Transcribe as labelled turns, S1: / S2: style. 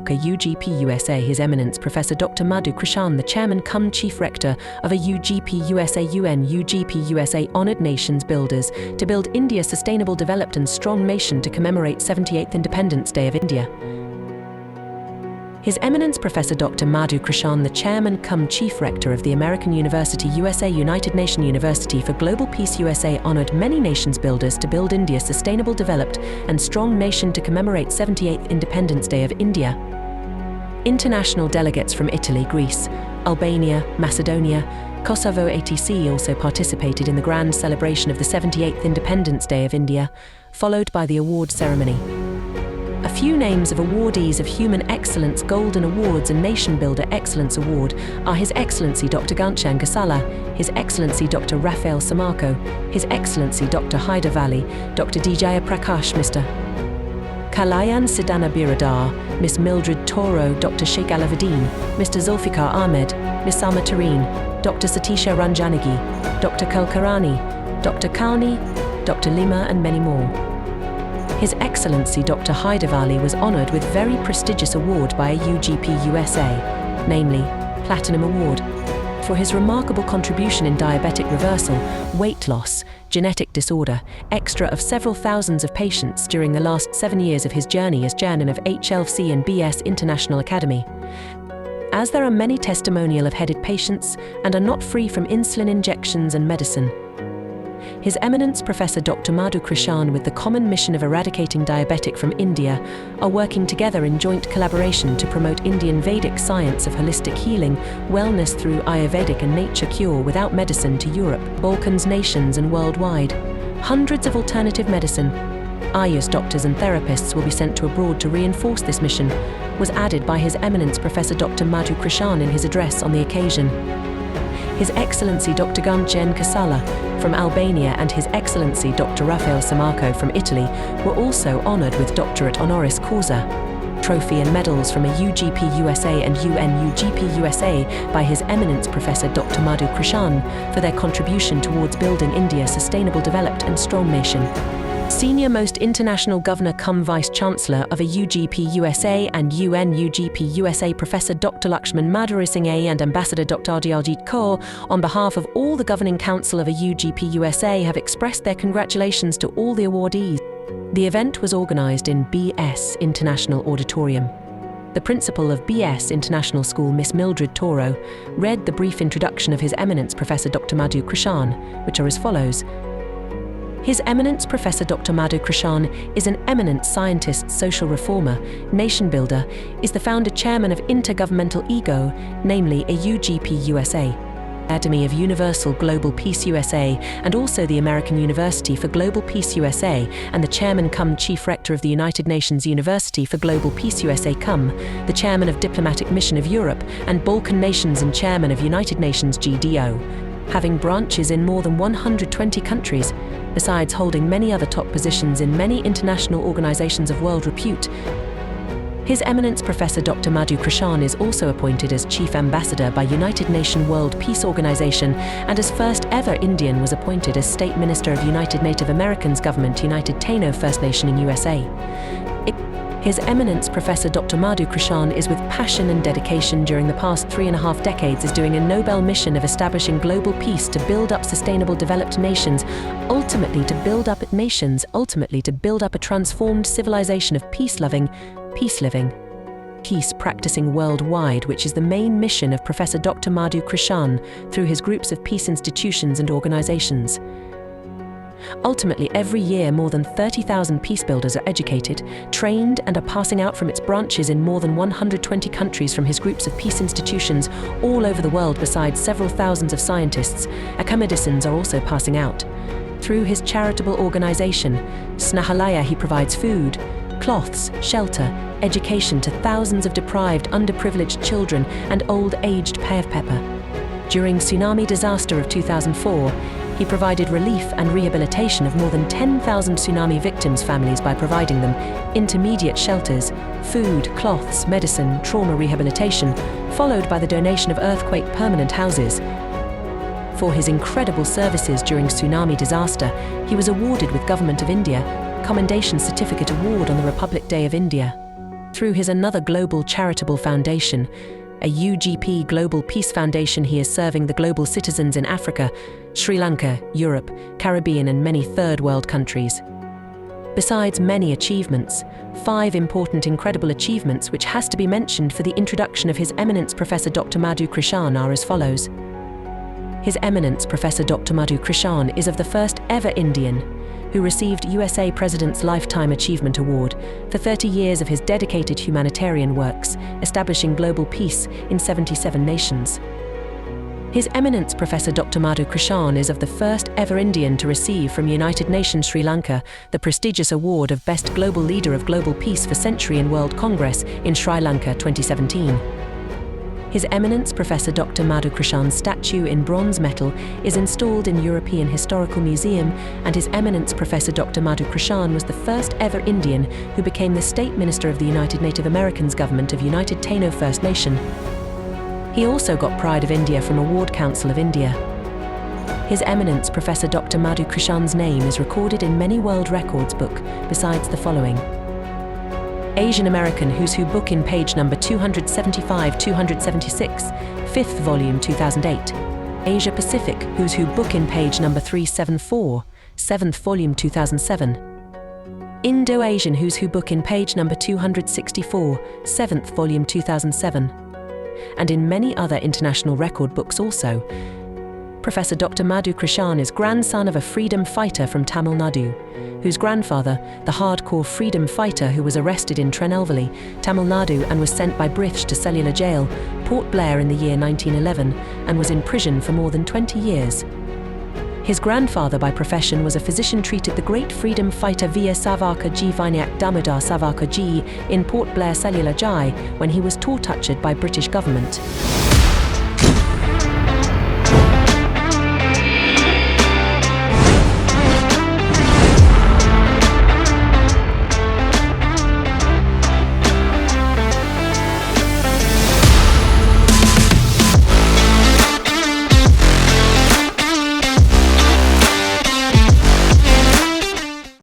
S1: York, AUGP USA. His Eminence Professor Dr. Madhu Krishan, the Chairman cum Chief Rector of AUGP USA UNUGP USA, honored nations builders to build India's sustainable, developed and strong nation to commemorate 78th Independence Day of India. His Eminence Professor Dr. Madhu Krishan, the Chairman cum Chief Rector of the American University USA United Nations University for Global Peace USA, honored many nations builders to build India's sustainable, developed and strong nation to commemorate 78th Independence Day of India. International delegates from Italy, Greece, Albania, Macedonia, Kosovo etc. also participated in the grand celebration of the 78th Independence Day of India, followed by the award ceremony. A few names of awardees of Human Excellence Golden Awards and Nation Builder Excellence Award are His Excellency Dr. Ghanshyam Ghasala, His Excellency Dr. Raphael Samarco, His Excellency Dr. Hyder Valley, Dr. D. Jaya Prakash, Mr. Kalayan Sidana Biradar, Miss Mildred Toro, Dr. Sheikh Alavuddin, Mr. Zulfikar Ahmed, Miss Salma Tareen, Dr. Satisha Ranjanagi, Dr. Kulkarni, Dr. Kalni, Dr. Lima and many more. His Excellency Dr. Hyder Valley was honoured with very prestigious award by AUGP USA, namely Platinum Award, for his remarkable contribution in diabetic reversal, weight loss, genetic disorder, extra of several thousands of patients during the last 7 years of his journey as chairman of HLC and BS International Academy. As there are many testimonial of headed patients and are not free from insulin injections and medicine. His Eminence Professor Dr. Madhu Krishan, with the common mission of eradicating diabetic from India, are working together in joint collaboration to promote Indian Vedic science of holistic healing, wellness through Ayurvedic and nature cure without medicine to Europe, Balkans nations and worldwide. Hundreds of alternative medicine, Ayurvedic doctors and therapists will be sent to abroad to reinforce this mission, was added by His Eminence Professor Dr. Madhu Krishan in his address on the occasion. His Excellency Dr. Ghanshyam Ghasala from Albania and His Excellency Dr. Raphael Samarco from Italy were also honoured with Doctorate Honoris Causa, trophy and medals from AUGP USA and UNUGP USA by His Eminence Professor Dr. Madhu Krishan for their contribution towards building India's sustainable, developed and strong nation. Senior Most International Governor cum Vice-Chancellor of AUGP USA and UNUGP USA Professor Dr. Lakshman Madhurisinghe and Ambassador Dr. Arijit Kaur, on behalf of all the Governing Council of AUGP USA, have expressed their congratulations to all the awardees. The event was organised in BS International Auditorium. The principal of BS International School, Miss Mildred Toro, read the brief introduction of His Eminence Professor Dr. Madhu Krishan, which are as follows. His Eminence Professor Dr. Madhu Krishan is an eminent scientist, social reformer, nation builder, is the founder chairman of Intergovernmental EGO, namely AUGP USA, Academy of Universal Global Peace USA, and also the American University for Global Peace USA, and the chairman cum Chief Rector of the United Nations University for Global Peace USA cum, the chairman of Diplomatic Mission of Europe and Balkan Nations and chairman of United Nations GDO, having branches in more than 120 countries, besides holding many other top positions in many international organizations of world repute. His Eminence Professor Dr. Madhu Krishan is also appointed as Chief Ambassador by United Nations World Peace Organization, and as first ever Indian was appointed as State Minister of United Native Americans Government United Taino First Nation in USA. His Eminence Professor Dr. Madhu Krishan is with passion and dedication during the past 3.5 decades is doing a Nobel mission of establishing global peace to build up sustainable developed nations, ultimately to build up a transformed civilization of peace-loving, peace-living, peace practicing worldwide, which is the main mission of Professor Dr. Madhu Krishan through his groups of peace institutions and organizations. Ultimately, every year more than 30,000 peace builders are educated, trained and are passing out from its branches in more than 120 countries from his groups of peace institutions all over the world, besides several thousands of scientists. Academicians are also passing out. Through his charitable organization, Snahalaya, he provides food, cloths, shelter, education to thousands of deprived, underprivileged children and old-aged pepper. During tsunami disaster of 2004, he provided relief and rehabilitation of more than 10,000 tsunami victims' families by providing them intermediate shelters, food, cloths, medicine, trauma rehabilitation, followed by the donation of earthquake permanent houses. For his incredible services during tsunami disaster, he was awarded with Government of India Commendation Certificate Award on the Republic Day of India. through his another global charitable foundation, a UGP Global Peace Foundation. He is serving the global citizens in Africa, Sri Lanka, Europe, Caribbean and many third world countries. Besides many achievements, 5 important incredible achievements which has to be mentioned for the introduction of His Eminence Professor Dr. Madhu Krishan are as follows. His Eminence Professor Dr. Madhu Krishan is of the first ever Indian who received USA President's Lifetime Achievement Award for 30 years of his dedicated humanitarian works, establishing global peace in 77 nations. His Eminence Professor Dr. Madhu Krishan is of the first ever Indian to receive from United Nations Sri Lanka the prestigious award of Best Global Leader of Global Peace for Century in World Congress in Sri Lanka 2017. His Eminence Professor Dr. Madhu Krishan's statue in bronze metal is installed in European Historical Museum, and His Eminence Professor Dr. Madhu Krishan was the first ever Indian who became the State Minister of the United Native Americans Government of United Taino First Nation. He also got Pride of India from Award Council of India. His Eminence Professor Dr. Madhu Krishan's name is recorded in many World Records book besides the following. Asian American Who's Who book in page number 275-276, 5th volume 2008. Asia Pacific Who's Who book in page number 374, 7th volume 2007. Indo-Asian Who's Who book in page number 264, 7th volume 2007. And in many other international record books also. Professor Dr. Madhu Krishan is grandson of a freedom fighter from Tamil Nadu, whose grandfather, the hardcore freedom fighter who was arrested in Trinelveli, Tamil Nadu and was sent by British to Cellular Jail, Port Blair in the year 1911 and was in prison for more than 20 years. His grandfather by profession was a physician, treated the great freedom fighter Veer Savarkar Ji Vinayak Damodar Savarkar Ji in Port Blair Cellular Jail when he was tortured by British government.